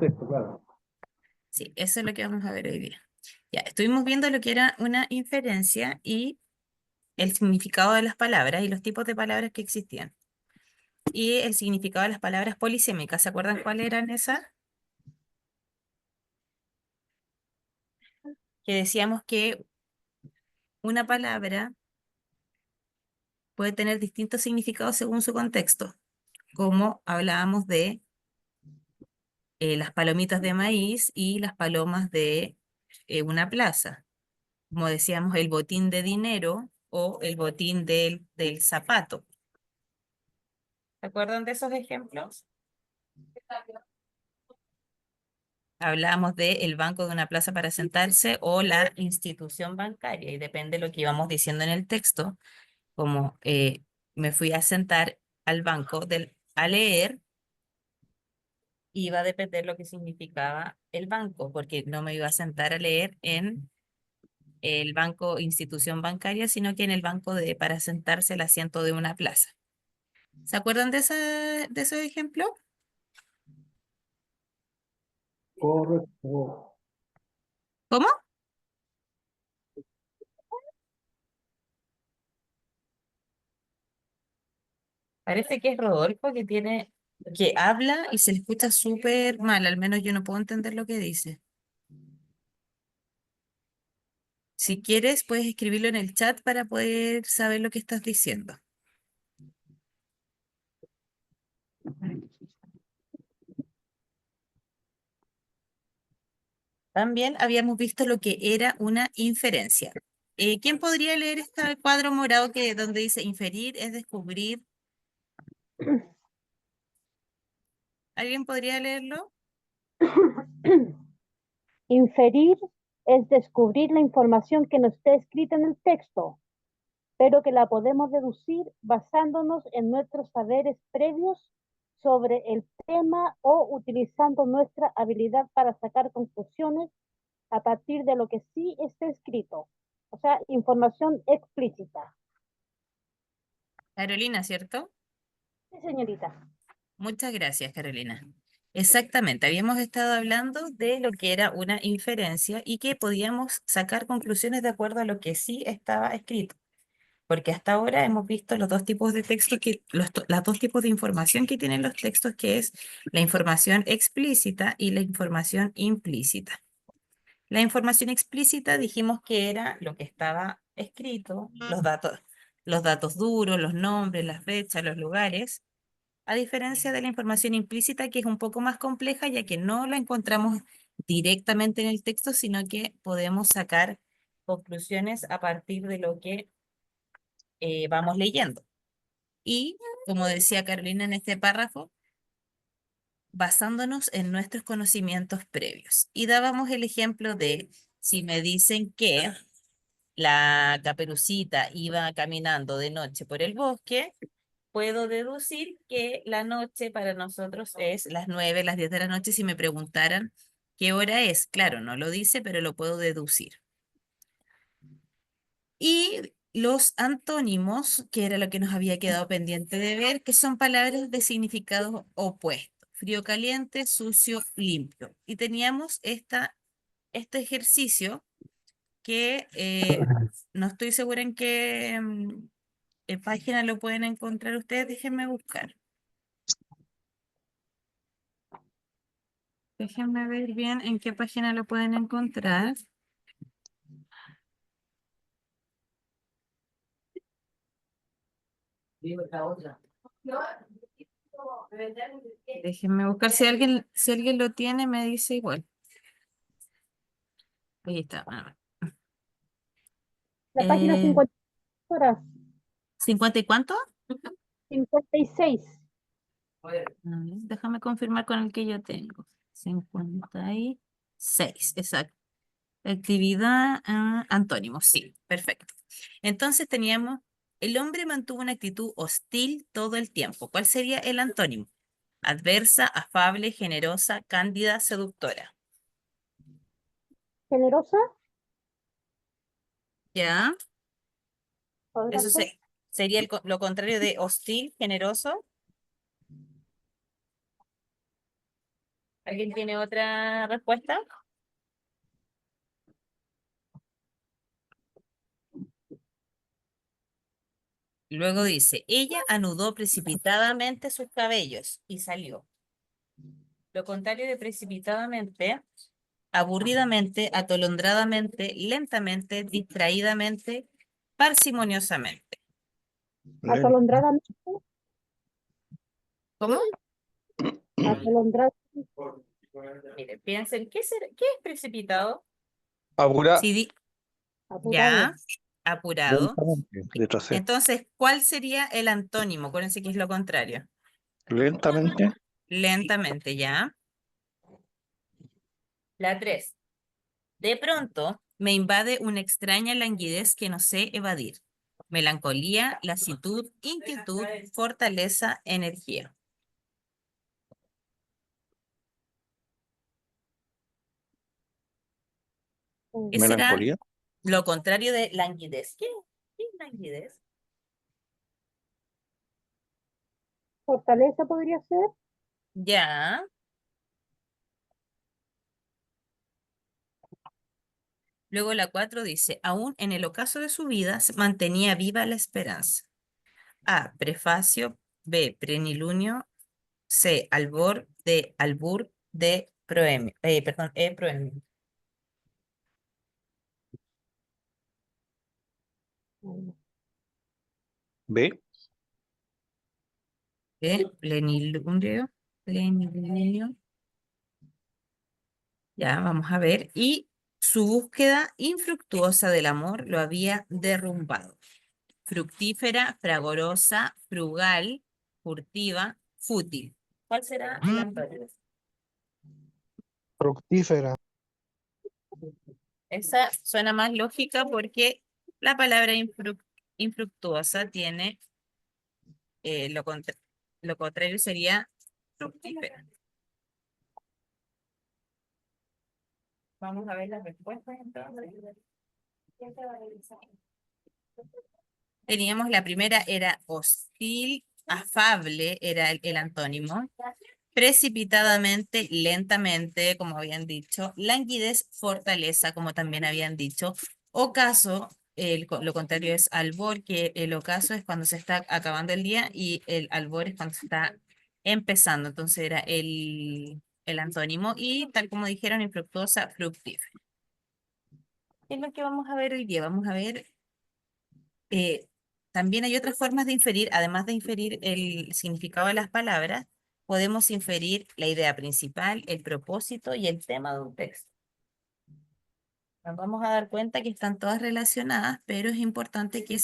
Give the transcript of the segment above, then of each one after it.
contexto, claro. Sí, eso es lo que vamos a ver hoy día. Ya, estuvimos viendo lo que era una inferencia y el significado de las palabras y los tipos de palabras que existían. Y el significado de las palabras polisémicas, ¿se acuerdan cuáles eran esas? Que decíamos que una palabra puede tener distintos significados según su contexto, como hablábamos de las palomitas de maíz y las palomas de una plaza. Como decíamos, el botín de dinero o el botín del zapato. ¿Se acuerdan de esos ejemplos? Hablábamos de el banco de una plaza para sentarse o la institución bancaria, y depende de lo que íbamos diciendo en el texto, como me fui a sentar al banco a leer, iba a depender lo que significaba el banco, porque no me iba a sentar a leer en el banco institución bancaria, sino que en el banco para sentarse el asiento de una plaza. ¿Se acuerdan de esos ejemplos? Correcto. ¿Cómo? Parece que es Rodolfo que habla y se le escucha súper mal, al menos yo no puedo entender lo que dice. Si quieres, puedes escribirlo en el chat para poder saber lo que estás diciendo. También habíamos visto lo que era una inferencia. ¿Quién podría leer este cuadro morado donde dice inferir es descubrir? ¿Alguien podría leerlo? Inferir es descubrir la información que no está escrita en el texto, pero que la podemos deducir basándonos en nuestros saberes previos sobre el tema o utilizando nuestra habilidad para sacar conclusiones a partir de lo que sí está escrito. O sea, información explícita. Carolina, ¿cierto? Sí, señorita. Muchas gracias, Carolina. Exactamente, habíamos estado hablando de lo que era una inferencia y que podíamos sacar conclusiones de acuerdo a lo que sí estaba escrito, porque hasta ahora hemos visto los dos tipos de textos las dos tipos de información que tienen los textos, que es la información explícita y la información implícita. La información explícita dijimos que era lo que estaba escrito, los datos duros, los nombres, las fechas, los lugares, a diferencia de la información implícita, que es un poco más compleja, ya que no la encontramos directamente en el texto, sino que podemos sacar conclusiones a partir de lo que vamos leyendo. Y, como decía Carolina en este párrafo, basándonos en nuestros conocimientos previos. Y dábamos el ejemplo de si me dicen que la Caperucita iba caminando de noche por el bosque, puedo deducir que la noche para nosotros es las 9, las 10 de la noche. Si me preguntaran qué hora es, claro, no lo dice, pero lo puedo deducir. Y los antónimos, que era lo que nos había quedado pendiente de ver, que son palabras de significado opuesto: frío, caliente, sucio, limpio. Y teníamos este ejercicio que no estoy segura en qué página lo pueden encontrar ustedes. Déjenme buscar. Déjenme ver bien en qué página lo pueden encontrar. Déjenme buscar. Si alguien lo tiene, me dice igual. Ahí está. La página Eh, 50 horas, ¿50 y cuánto? 56. A ver, déjame confirmar con el que yo tengo. 56, exacto. Actividad, antónimos, sí, perfecto. Entonces teníamos, el hombre mantuvo una actitud hostil todo el tiempo. ¿Cuál sería el antónimo? Adversa, afable, generosa, cándida, seductora. Generosa, ¿Ya? podrá Eso ser. sería lo contrario de hostil, generoso. ¿Alguien tiene otra respuesta? Luego dice, ella anudó precipitadamente sus cabellos y salió. Lo contrario de precipitadamente, aburridamente, atolondradamente, lentamente, distraídamente, parsimoniosamente. Atolondradamente, ¿Cómo? atolondrada, Mire, piensen, ¿qué es precipitado? Apura Si di- apurado, ya, apurado. lentamente, letra C. Entonces, ¿cuál sería el antónimo? Acuérdense que es lo contrario. Lentamente, Lentamente, ya. La 3. De pronto me invade una extraña languidez que no sé evadir. Melancolía, lasitud, inquietud, fortaleza, energía. ¿Qué será melancolía, lo contrario de languidez? ¿Qué es languidez? fortaleza podría ser, Ya. Luego la 4 dice, aún en el ocaso de su vida se mantenía viva la esperanza. A, prefacio, B, plenilunio, C, albor, D, albur, D, proemio, perdón, E, proemio. B, E, plenilunio, plenilunio. Ya, vamos a ver. Y su búsqueda infructuosa del amor lo había derrumbado. Fructífera, fragorosa, frugal, furtiva, fútil. ¿Cuál será el antónimo? fructífera, Esa suena más lógica porque la palabra infructuosa tiene lo contrario sería fructífera. Vamos a ver las respuestas entonces. Teníamos la primera, era hostil, afable, era el antónimo. Precipitadamente, lentamente, como habían dicho. Languidez, fortaleza, como también habían dicho. Ocaso, lo contrario es albor, que el ocaso es cuando se está acabando el día y el albor es cuando se está empezando. Entonces era el antónimo y tal como dijeron, infructuosa, fructífera. ¿Qué es lo que vamos a ver hoy día? Vamos a ver, eh, también hay otras formas de inferir, además de inferir el significado de las palabras, podemos inferir la idea principal, el propósito y el tema de un texto. Nos vamos a dar cuenta que están todas relacionadas, pero es importante que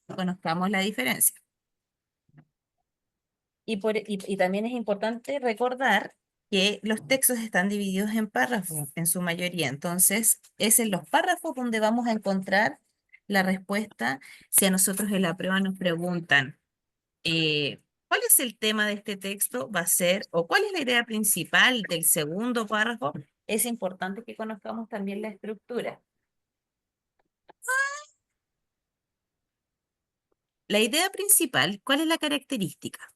conozcamos la diferencia. Y también es importante recordar que los textos están divididos en párrafos en su mayoría. Entonces, es en los párrafos donde vamos a encontrar la respuesta si a nosotros en la prueba nos preguntan ¿cuál es el tema de este texto? Va a ser, o cuál es la idea principal del segundo párrafo. Es importante que conozcamos también la estructura. La idea principal, ¿cuál es la característica?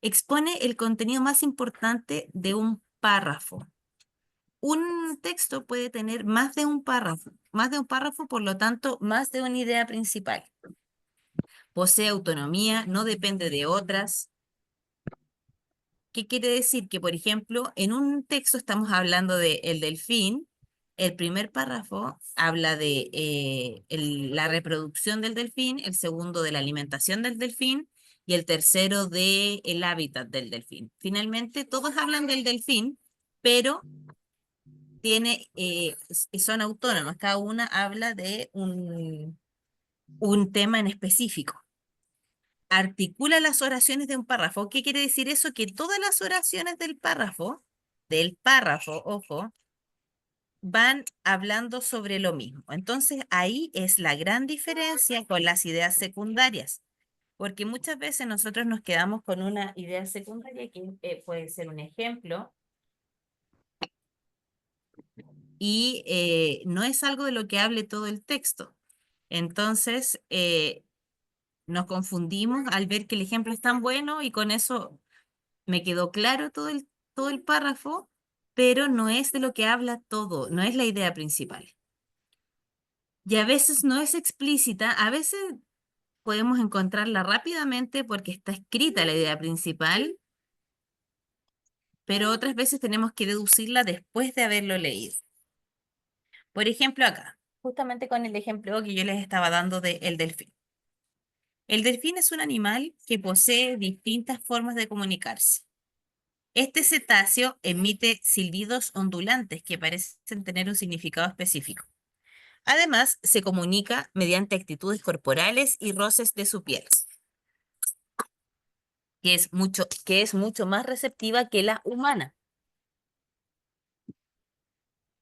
Expone el contenido más importante de un párrafo. Un texto puede tener más de un párrafo, por lo tanto, más de una idea principal. Posee autonomía, no depende de otras. ¿Qué quiere decir? Que, por ejemplo, en un texto estamos hablando de el delfín. El primer párrafo habla de la reproducción del delfín, el segundo de la alimentación del delfín y el tercero de el hábitat del delfín. Finalmente, todos hablan del delfín, pero son autónomas. Cada una habla de un tema en específico. Articula las oraciones de un párrafo. ¿Qué quiere decir eso? Que todas las oraciones del párrafo, ojo, van hablando sobre lo mismo. Entonces ahí es la gran diferencia con las ideas secundarias, porque muchas veces nosotros nos quedamos con una idea secundaria que puede ser un ejemplo y no es algo de lo que hable todo el texto. Entonces, nos confundimos al ver que el ejemplo es tan bueno y con eso me quedó claro todo el párrafo, pero no es de lo que habla todo, no es la idea principal. Y a veces no es explícita, a veces podemos encontrarla rápidamente porque está escrita la idea principal, pero otras veces tenemos que deducirla después de haberlo leído. Por ejemplo, acá, justamente con el ejemplo que yo les estaba dando del delfín. El delfín es un animal que posee distintas formas de comunicarse. Este cetáceo emite silbidos ondulantes que parecen tener un significado específico. Además, se comunica mediante actitudes corporales y roces de su piel, que es mucho más receptiva que la humana,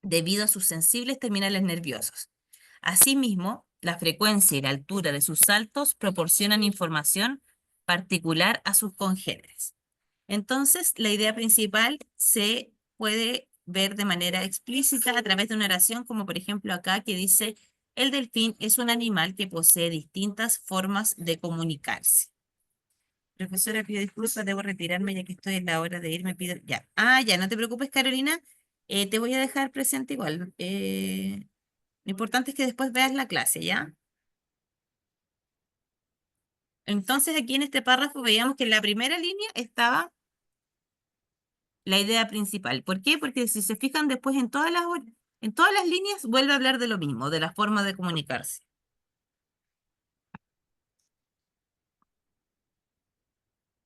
debido a sus sensibles terminales nerviosos. Asimismo, la frecuencia y la altura de sus saltos proporcionan información particular a sus congéneres. Entonces, la idea principal se puede ver de manera explícita a través de una oración, como por ejemplo acá que dice, el delfín es un animal que posee distintas formas de comunicarse. Profesora, pido disculpas, debo retirarme ya que estoy en la hora de irme. Pido... Ya. Ah, ya, no te preocupes, Carolina. Te voy a dejar presente igual. Lo importante es que después veas la clase, ¿ya? Entonces, aquí en este párrafo veíamos que en la primera línea estaba la idea principal. ¿Por qué? Porque si se fijan después en todas las líneas vuelve a hablar de lo mismo, de la forma de comunicarse.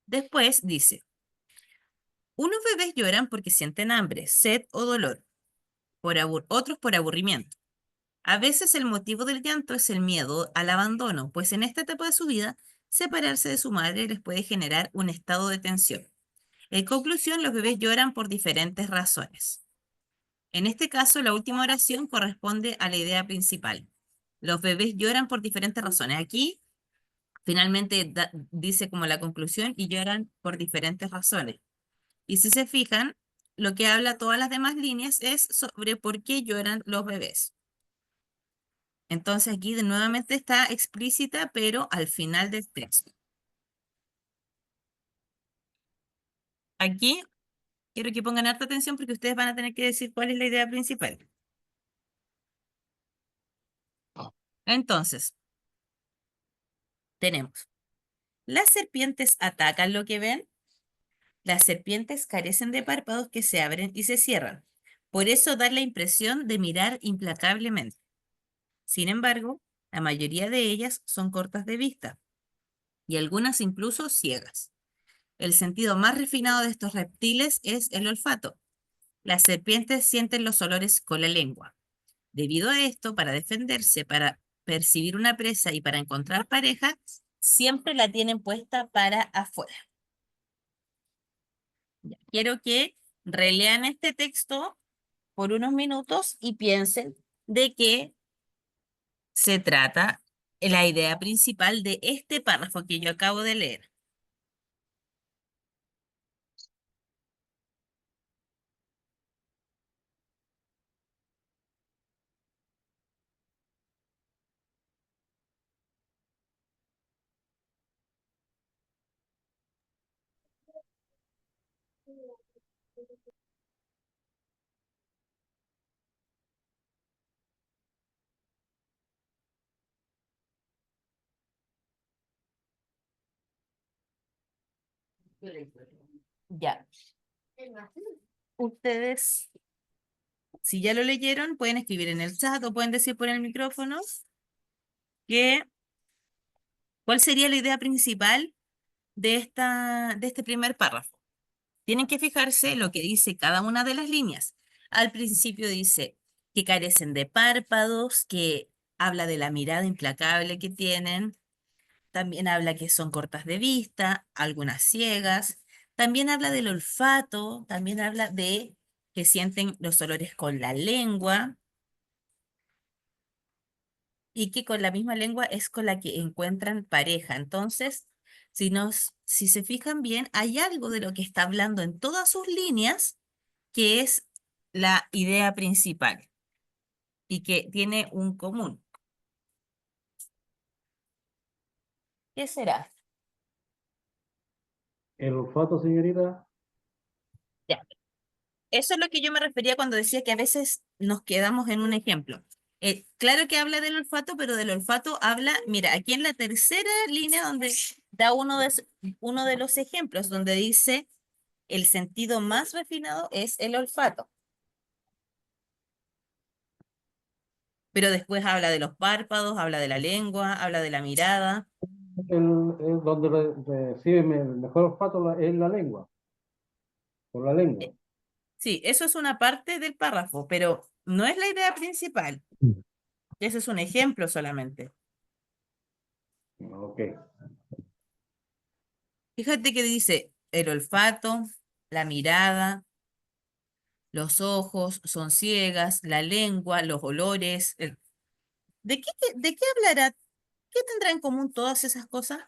Después dice, unos bebés lloran porque sienten hambre, sed o dolor, otros por aburrimiento. A veces el motivo del llanto es el miedo al abandono, pues en esta etapa de su vida, separarse de su madre les puede generar un estado de tensión. En conclusión, los bebés lloran por diferentes razones. En este caso, la última oración corresponde a la idea principal. Los bebés lloran por diferentes razones. Aquí, finalmente, dice como la conclusión y lloran por diferentes razones. Y si se fijan, lo que habla todas las demás líneas es sobre por qué lloran los bebés. Entonces aquí nuevamente está explícita, pero al final del texto. Aquí quiero que pongan harta atención porque ustedes van a tener que decir cuál es la idea principal. Entonces, tenemos, las serpientes atacan lo que ven. Las serpientes carecen de párpados que se abren y se cierran. Por eso da la impresión de mirar implacablemente. Sin embargo, la mayoría de ellas son cortas de vista y algunas incluso ciegas. El sentido más refinado de estos reptiles es el olfato. Las serpientes sienten los olores con la lengua. Debido a esto, para defenderse, para percibir una presa y para encontrar pareja, siempre la tienen puesta para afuera. Ya. Quiero que relean este texto por unos minutos y piensen de qué se trata la idea principal de este párrafo que yo acabo de leer. Ya. Ustedes, si ya lo leyeron, pueden escribir en el chat o pueden decir por el micrófono que cuál sería la idea principal de este primer párrafo. Tienen que fijarse lo que dice cada una de las líneas. Al principio dice que carecen de párpados, que habla de la mirada implacable que tienen. También habla que son cortas de vista, algunas ciegas. También habla del olfato, también habla de que sienten los olores con la lengua y que con la misma lengua es con la que encuentran pareja. Entonces, si se fijan bien, hay algo de lo que está hablando en todas sus líneas que es la idea principal y que tiene un común. ¿Qué será? El olfato, señorita. Ya. eso es lo que yo me refería cuando decía que a veces nos quedamos en un ejemplo. Claro que habla del olfato, pero del olfato habla, mira, aquí en la tercera línea donde da uno de los ejemplos, donde dice el sentido más refinado es el olfato. Pero después habla de los párpados, habla de la lengua, habla de la mirada. Donde recibe el mejor olfato es la lengua, por la lengua. Sí, eso es una parte del párrafo, pero no es la idea principal. Ese es un ejemplo solamente. Ok. Fíjate que dice el olfato, la mirada, los ojos son ciegas, la lengua, los olores. ¿De qué hablará? ¿Qué tendrá en común todas esas cosas?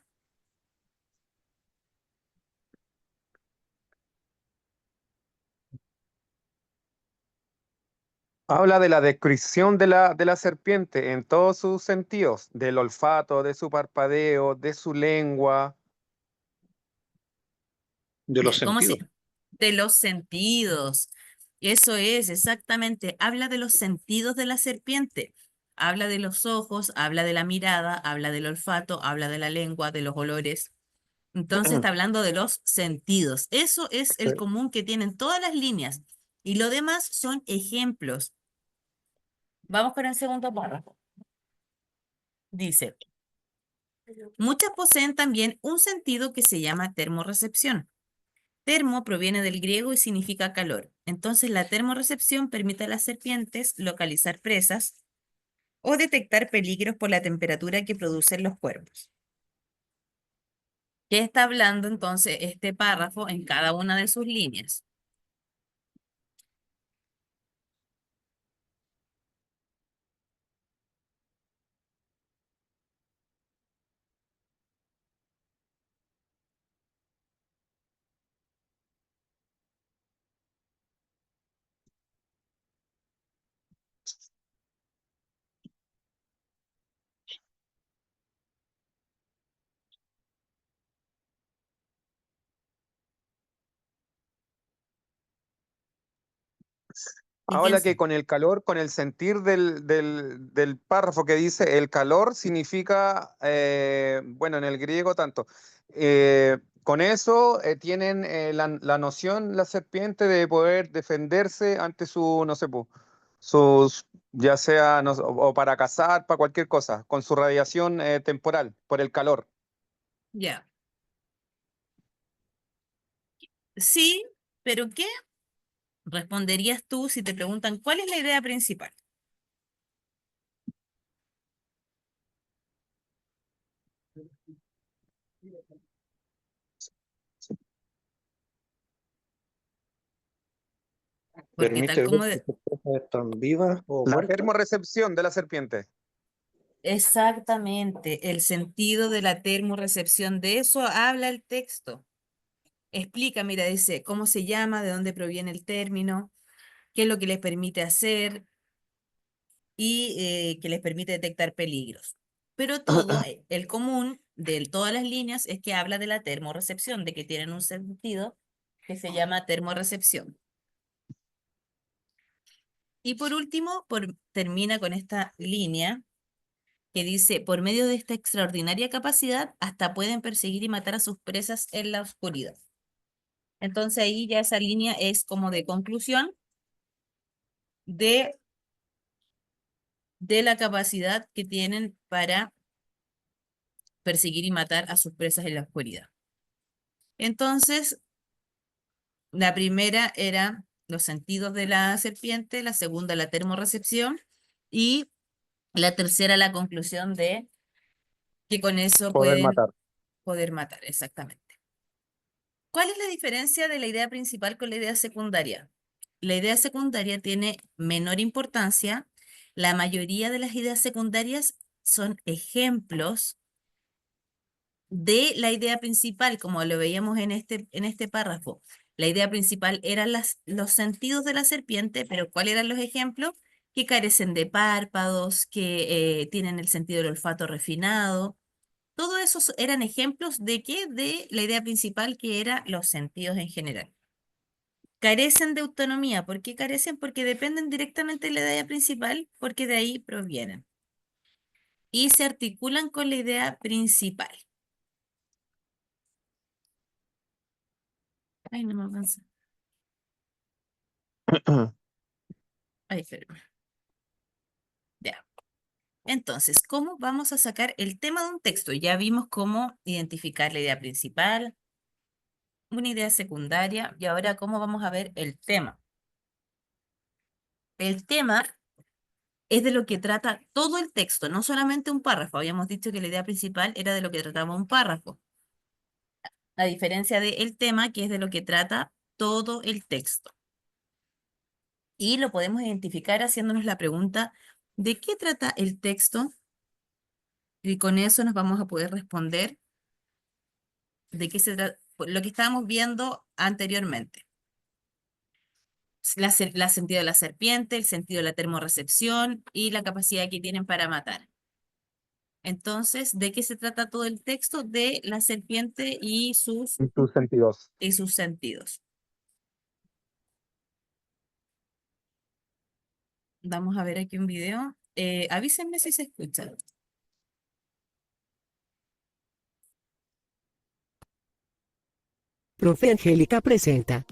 Habla de la descripción de la serpiente en todos sus sentidos, del olfato, de su parpadeo, de su lengua, de los ¿Cómo sentidos. de los sentidos? Eso es, exactamente. Habla de los sentidos de la serpiente. Habla de los ojos, habla de la mirada, habla del olfato, habla de la lengua, de los olores. Entonces está hablando de los sentidos. Eso es el común que tienen todas las líneas. Y lo demás son ejemplos. Vamos con el segundo párrafo. Dice, muchas poseen también un sentido que se llama termorrecepción. Termo proviene del griego y significa calor. Entonces la termorrecepción permite a las serpientes localizar presas o detectar peligros por la temperatura que producen los cuerpos. ¿Qué está hablando entonces este párrafo en cada una de sus líneas? ¿Y quién Habla que con el calor, con el sentir del párrafo que dice, el calor significa, bueno, en el griego tanto. Con eso tienen la noción, la serpiente, de poder defenderse ante su, no sé, sus, ya sea, no sé, o para cazar, para cualquier cosa, con su radiación temporal, por el calor. Ya. Sí, pero ¿qué responderías tú si te preguntan cuál es la idea principal? Porque tal Permite ver como si sus presas están vivas o la muertas. termorrecepción de la serpiente. exactamente el sentido de la termorrecepción, de eso habla el texto. Explica, mira, dice cómo se llama, de dónde proviene el término, qué es lo que les permite hacer y que les permite detectar peligros. Pero todo, el común de todas las líneas es que habla de la termorrecepción, de que tienen un sentido que se llama termorrecepción. Y por último, termina con esta línea que dice, por medio de esta extraordinaria capacidad, hasta pueden perseguir y matar a sus presas en la oscuridad. Entonces ahí ya esa línea es como de conclusión de la capacidad que tienen para perseguir y matar a sus presas en la oscuridad. Entonces, la primera era los sentidos de la serpiente, la segunda la termorrecepción y la tercera la conclusión de que con eso Poder pueden matar. poder matar, exactamente. ¿Cuál es la diferencia de la idea principal con la idea secundaria? La idea secundaria tiene menor importancia. La mayoría de las ideas secundarias son ejemplos de la idea principal, como lo veíamos en este párrafo. La idea principal eran los sentidos de la serpiente, pero ¿cuáles eran los ejemplos? Que carecen de párpados, que tienen el sentido del olfato refinado. Todos esos eran ejemplos de qué? De la idea principal, que era los sentidos en general. carecen de autonomía. ¿Por qué carecen? Porque dependen directamente de la idea principal, porque de ahí provienen. Y se articulan con la idea principal. Ay, no me avanza. Ay, espérame. Ya. Entonces, ¿cómo vamos a sacar el tema de un texto? Ya vimos cómo identificar la idea principal, una idea secundaria, y ahora cómo vamos a ver el tema. El tema es de lo que trata todo el texto, no solamente un párrafo. Habíamos dicho que la idea principal era de lo que trataba un párrafo, a diferencia del tema, que es de lo que trata todo el texto. Y lo podemos identificar haciéndonos la pregunta, ¿de qué trata el texto? Y con eso nos vamos a poder responder de qué se trata, lo que estábamos viendo anteriormente. La sentido de la serpiente, el sentido de la termorrecepción y la capacidad que tienen para matar. Entonces, ¿de qué se trata todo el texto? De la serpiente y sus En tus sentidos. sentidos. Vamos a ver aquí un video. Avísenme si se escucha. Profe Angélica presenta.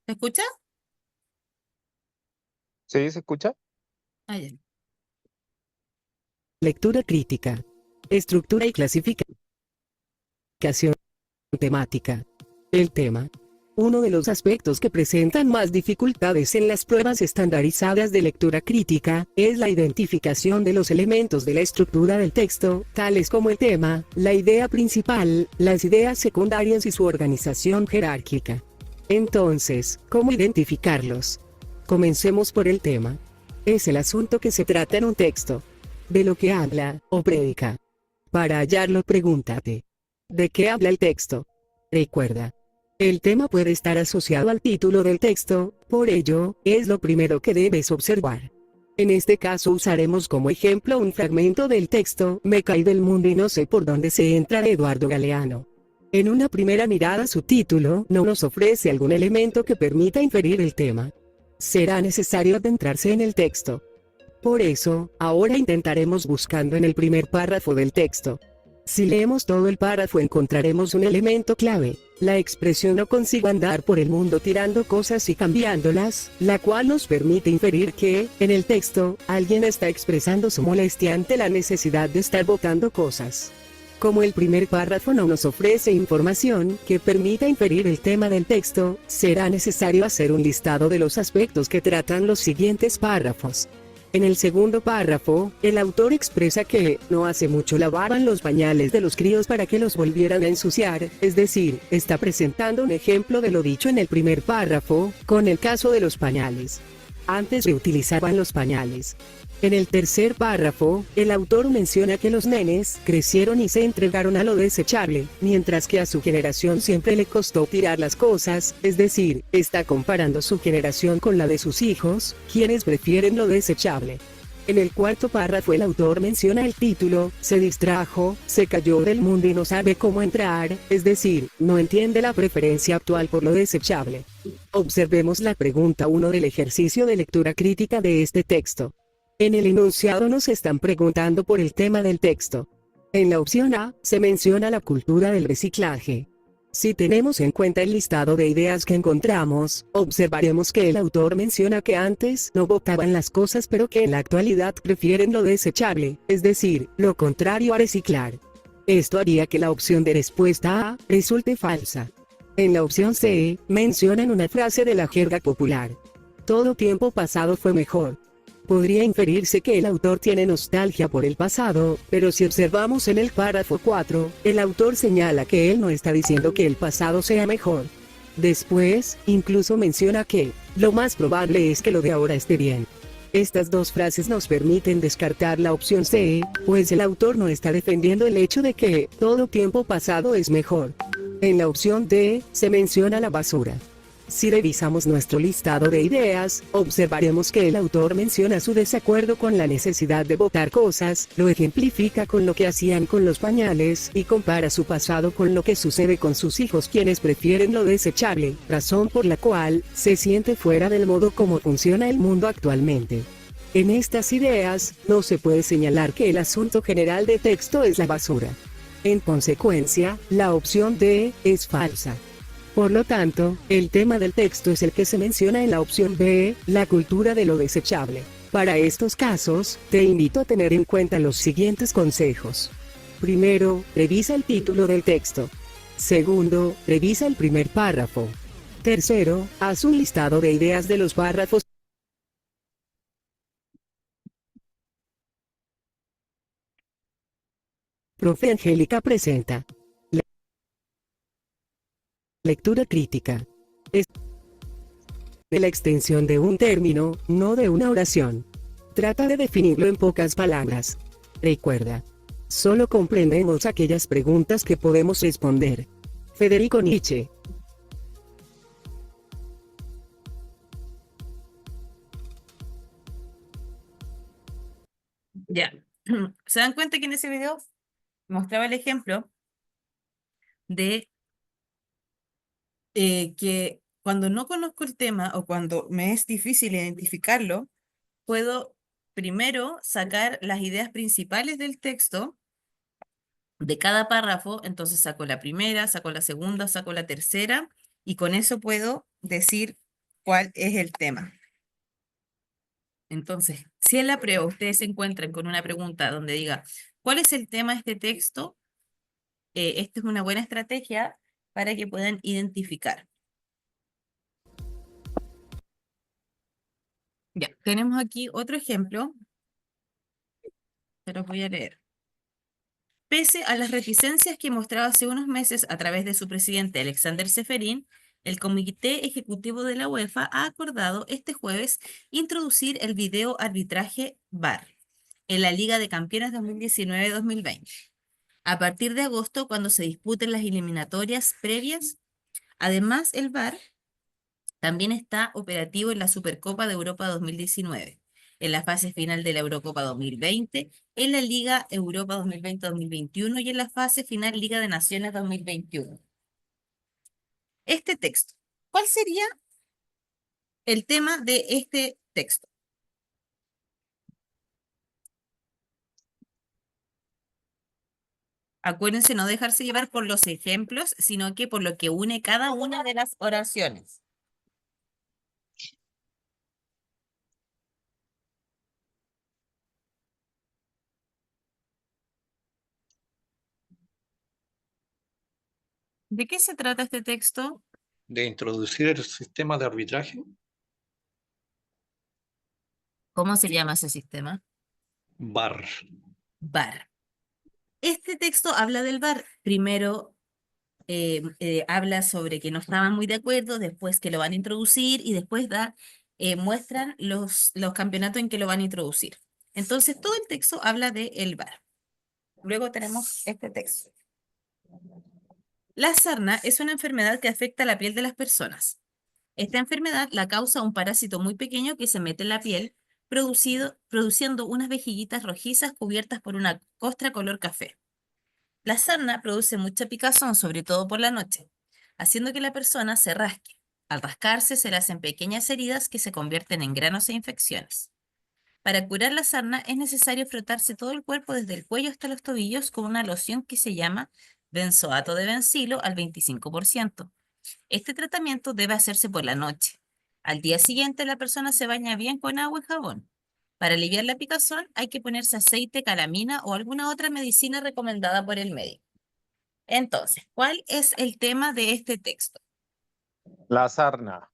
¿Se escucha? ¿Sí? ¿Se escucha? Ah, ya. Lectura crítica. Estructura y clasificación temática. El tema. Uno de los aspectos que presentan más dificultades en las pruebas estandarizadas de lectura crítica, es la identificación de los elementos de la estructura del texto, tales como el tema, la idea principal, las ideas secundarias y su organización jerárquica. Entonces, ¿cómo identificarlos? Comencemos por el tema. Es el asunto que se trata en un texto. De lo que habla, o predica. Para hallarlo, pregúntate. ¿De qué habla el texto? Recuerda. El tema puede estar asociado al título del texto, por ello, es lo primero que debes observar. En este caso usaremos como ejemplo un fragmento del texto, Me caí del mundo y no sé por dónde se entra, de Eduardo Galeano. En una primera mirada su título no nos ofrece algún elemento que permita inferir el tema. Será necesario adentrarse en el texto. Por eso, ahora intentaremos buscando en el primer párrafo del texto. Si leemos todo el párrafo encontraremos un elemento clave, la expresión no consigo andar por el mundo tirando cosas y cambiándolas, la cual nos permite inferir que, en el texto, alguien está expresando su molestia ante la necesidad de estar botando cosas. Como el primer párrafo no nos ofrece información que permita inferir el tema del texto, será necesario hacer un listado de los aspectos que tratan los siguientes párrafos. En el segundo párrafo, el autor expresa que, no hace mucho lavaban los pañales de los críos para que los volvieran a ensuciar, es decir, está presentando un ejemplo de lo dicho en el primer párrafo, con el caso de los pañales. Antes reutilizaban los pañales. En el tercer párrafo, el autor menciona que los nenes crecieron y se entregaron a lo desechable, mientras que a su generación siempre le costó tirar las cosas, es decir, está comparando su generación con la de sus hijos, quienes prefieren lo desechable. En el cuarto párrafo el autor menciona el título, se distrajo, se cayó del mundo y no sabe cómo entrar, es decir, no entiende la preferencia actual por lo desechable. Observemos la pregunta 1 del ejercicio de lectura crítica de este texto. En el enunciado nos están preguntando por el tema del texto. En la opción A, se menciona la cultura del reciclaje. Si tenemos en cuenta el listado de ideas que encontramos, observaremos que el autor menciona que antes no botaban las cosas pero que en la actualidad prefieren lo desechable, es decir, lo contrario a reciclar. Esto haría que la opción de respuesta A resulte falsa. En la opción C, mencionan una frase de la jerga popular. Todo tiempo pasado fue mejor. Podría inferirse que el autor tiene nostalgia por el pasado, pero si observamos en el párrafo 4, el autor señala que él no está diciendo que el pasado sea mejor. Después, incluso menciona que, lo más probable es que lo de ahora esté bien. Estas dos frases nos permiten descartar la opción C, pues el autor no está defendiendo el hecho de que, todo tiempo pasado es mejor. En la opción D, se menciona la basura. Si revisamos nuestro listado de ideas, observaremos que el autor menciona su desacuerdo con la necesidad de botar cosas, lo ejemplifica con lo que hacían con los pañales y compara su pasado con lo que sucede con sus hijos quienes prefieren lo desechable, razón por la cual se siente fuera del modo como funciona el mundo actualmente. En estas ideas, no se puede señalar que el asunto general de texto es la basura. En consecuencia, la opción D es falsa. Por lo tanto, el tema del texto es el que se menciona en la opción B, la cultura de lo desechable. Para estos casos, te invito a tener en cuenta los siguientes consejos. Primero, revisa el título del texto. Segundo, revisa el primer párrafo. Tercero, haz un listado de ideas de los párrafos. Profe Angélica presenta. Lectura crítica. Es de la extensión de un término, no de una oración. Trata de definirlo en pocas palabras. Recuerda. Solo comprendemos aquellas preguntas que podemos responder. Federico Nietzsche. Ya. ¿Se dan cuenta que en ese video mostraba el ejemplo de que cuando no conozco el tema o cuando me es difícil identificarlo, puedo primero sacar las ideas principales del texto de cada párrafo, entonces saco la primera, saco la segunda, saco la tercera, y con eso puedo decir cuál es el tema. Entonces, si en la prueba ustedes se encuentran con una pregunta donde diga, ¿cuál es el tema de este texto? Esta es una buena estrategia para que puedan identificar. Ya, tenemos aquí otro ejemplo. Se los voy a leer. Pese a las reticencias que mostraba hace unos meses a través de su presidente Alexander Ceferín, el Comité Ejecutivo de la UEFA ha acordado este jueves introducir el video arbitraje VAR en la Liga de Campeones 2019-2020. A partir de agosto, cuando se disputen las eliminatorias previas, además el VAR también está operativo en la Supercopa de Europa 2019, en la fase final de la Eurocopa 2020, en la Liga Europa 2020-2021 y en la fase final Liga de Naciones 2021. Este texto, ¿cuál sería el tema de este texto? Acuérdense no dejarse llevar por los ejemplos, sino que por lo que une cada una de las oraciones. ¿De qué se trata este texto? De introducir el sistema de arbitraje, ¿Cómo se llama ese sistema? VAR. VAR. Este texto habla del VAR. Primero habla sobre que no estaban muy de acuerdo, después que lo van a introducir y después muestran los campeonatos en que lo van a introducir. Entonces, todo el texto habla del VAR. Luego tenemos este texto. La sarna es una enfermedad que afecta la piel de las personas. Esta enfermedad la causa un parásito muy pequeño que se mete en la piel, produciendo unas vejiguitas rojizas cubiertas por una costra color café. La sarna produce mucha picazón, sobre todo por la noche, haciendo que la persona se rasque. Al rascarse se le hacen pequeñas heridas que se convierten en granos e infecciones. Para curar la sarna es necesario frotarse todo el cuerpo desde el cuello hasta los tobillos con una loción que se llama benzoato de bencilo al 25%. Este tratamiento debe hacerse por la noche. Al día siguiente la persona se baña bien con agua y jabón. Para aliviar la picazón hay que ponerse aceite, calamina o alguna otra medicina recomendada por el médico. Entonces, ¿cuál es el tema de este texto? La sarna.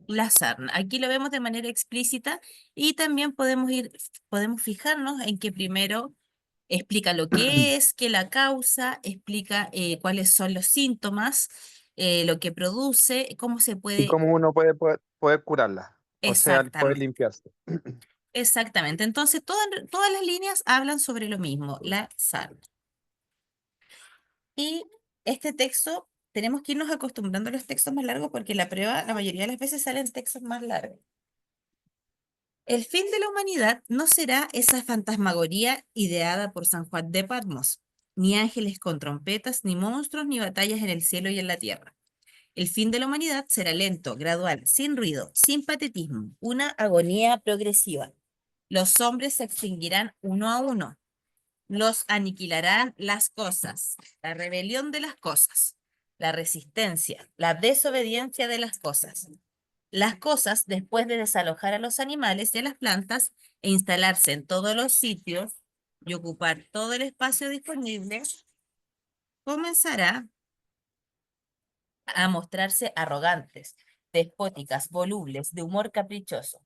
La sarna. Aquí lo vemos de manera explícita y también podemos fijarnos en que primero explica lo que es, qué la causa, explica cuáles son los síntomas, lo que produce, cómo se Y puede... cómo uno puede curarla. O sea, el poder Exactamente. limpiarse. Exactamente. Entonces, todas las líneas hablan sobre lo mismo, la sarna. Y este texto tenemos que irnos acostumbrando a los textos más largos porque la prueba, la mayoría de las veces salen textos más largos. El fin de la humanidad no será esa fantasmagoría ideada por San Juan de Patmos, ni ángeles con trompetas, ni monstruos, ni batallas en el cielo y en la tierra. El fin de la humanidad será lento, gradual, sin ruido, sin patetismo, una agonía progresiva. Los hombres se extinguirán uno a uno. Los aniquilarán las cosas, la rebelión de las cosas, la resistencia, la desobediencia de las cosas. Las cosas, después de desalojar a los animales y a las plantas e instalarse en todos los sitios y ocupar todo el espacio disponible, comenzará a mostrarse arrogantes, despóticas, volubles, de humor caprichoso.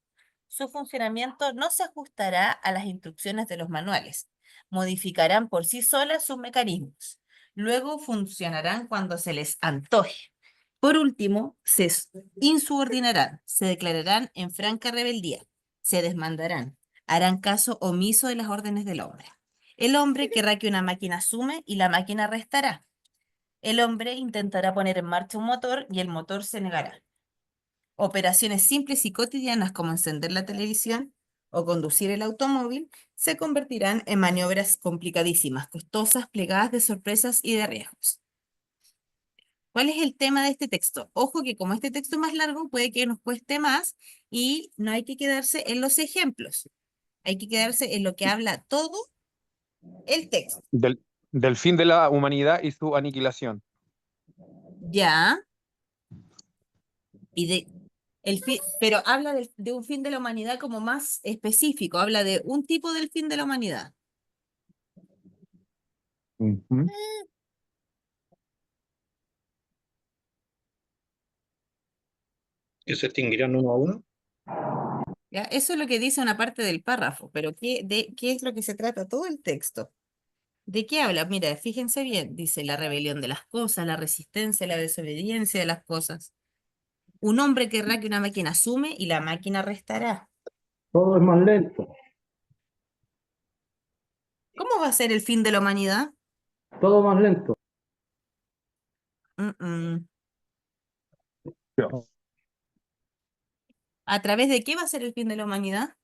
Su funcionamiento no se ajustará a las instrucciones de los manuales. Modificarán por sí solas sus mecanismos. Luego funcionarán cuando se les antoje. Por último, se insubordinarán, se declararán en franca rebeldía, se desmandarán, harán caso omiso de las órdenes del hombre. El hombre querrá que una máquina sume y la máquina restará. El hombre intentará poner en marcha un motor y el motor se negará. Operaciones simples y cotidianas como encender la televisión o conducir el automóvil se convertirán en maniobras complicadísimas, costosas, plegadas de sorpresas y de riesgos. ¿Cuál es el tema de este texto? Ojo que como este texto es más largo, puede que nos cueste más y no hay que quedarse en los ejemplos. Hay que quedarse en lo que habla todo el texto. Del fin de la humanidad y su aniquilación. Ya. Y de pero habla de un fin de la humanidad como más específico, habla de un tipo del fin de la humanidad. Ujú. Que se extinguirán uno a uno. ¿Ya? Eso es lo que dice una parte del párrafo, pero ¿qué es lo que se trata todo el texto? ¿De qué habla? Mira, fíjense bien, dice la rebelión de las cosas, la resistencia, la desobediencia de las cosas. Un hombre querrá que una máquina sume y la máquina restará. Todo es más lento, ¿Cómo va a ser el fin de la humanidad? todo más lento. Mm, mm. ¿A través de qué va a ser el fin de la humanidad?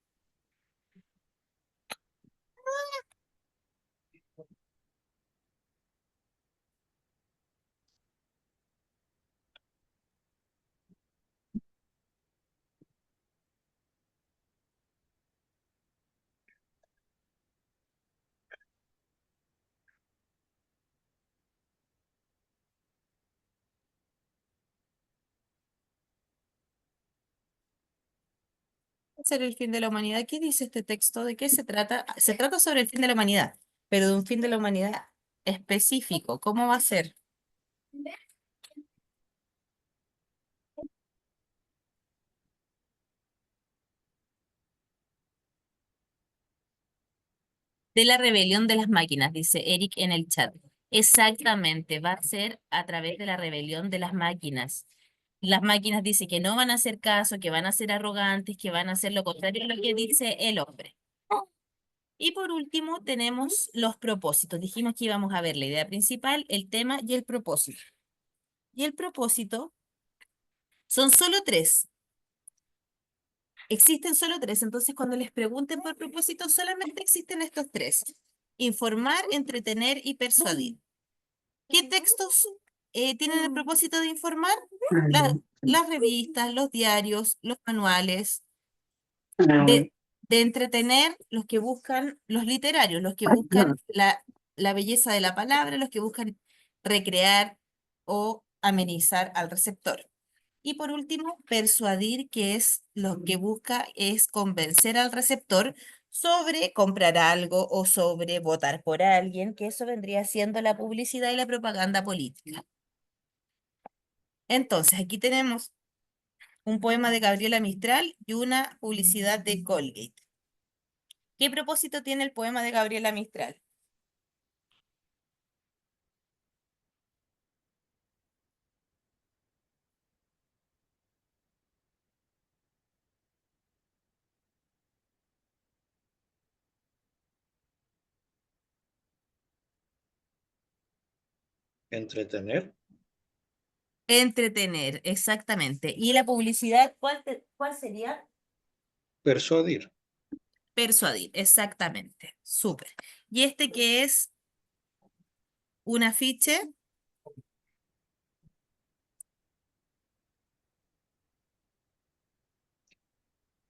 Ser el fin de la humanidad. ¿Qué dice este texto? ¿De qué se trata? Se trata sobre el fin de la humanidad, pero de un fin de la humanidad específico. ¿Cómo va a ser? De la rebelión de las máquinas, dice Eric en el chat. Exactamente, va a ser a través de la rebelión de las máquinas. Las máquinas dice que no van a hacer caso, que van a ser arrogantes, que van a hacer lo contrario a lo que dice el hombre. Y por último tenemos los propósitos. Dijimos que íbamos a ver la idea principal, el tema y el propósito. Y el propósito son solo tres. Existen solo tres, entonces cuando les pregunten por propósito, solamente existen estos tres. Informar, entretener y persuadir. ¿Qué textos tienen el propósito de informar? Las revistas, los diarios, los manuales. De entretener, los que buscan, los literarios, los que buscan la belleza de la palabra, los que buscan recrear o amenizar al receptor. Y por último, persuadir, que es lo que busca es convencer al receptor sobre comprar algo o sobre votar por alguien, que eso vendría siendo la publicidad y la propaganda política. Entonces, aquí tenemos un poema de Gabriela Mistral y una publicidad de Colgate. ¿Qué propósito tiene el poema de Gabriela Mistral? Entretener. Entretener, exactamente. ¿Y la publicidad, cuál sería? Persuadir. Persuadir, exactamente. Súper. ¿Y este que es un afiche?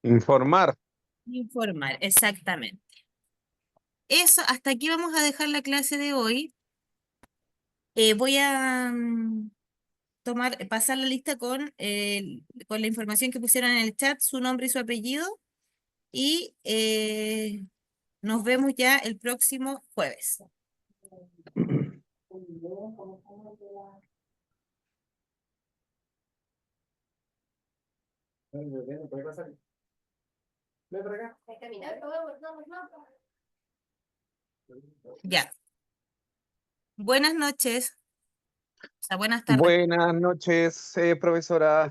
Informar. Informar, exactamente. Eso, hasta aquí vamos a dejar la clase de hoy. Voy a pasar la lista con la información que pusieron en el chat, su nombre y su apellido, y nos vemos ya el próximo jueves. Ya. Buenas noches. O sea, buenas tardes. Buenas noches, profesora.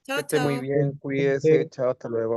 Que Chao, esté muy chao. bien, cuídese, chao, hasta luego.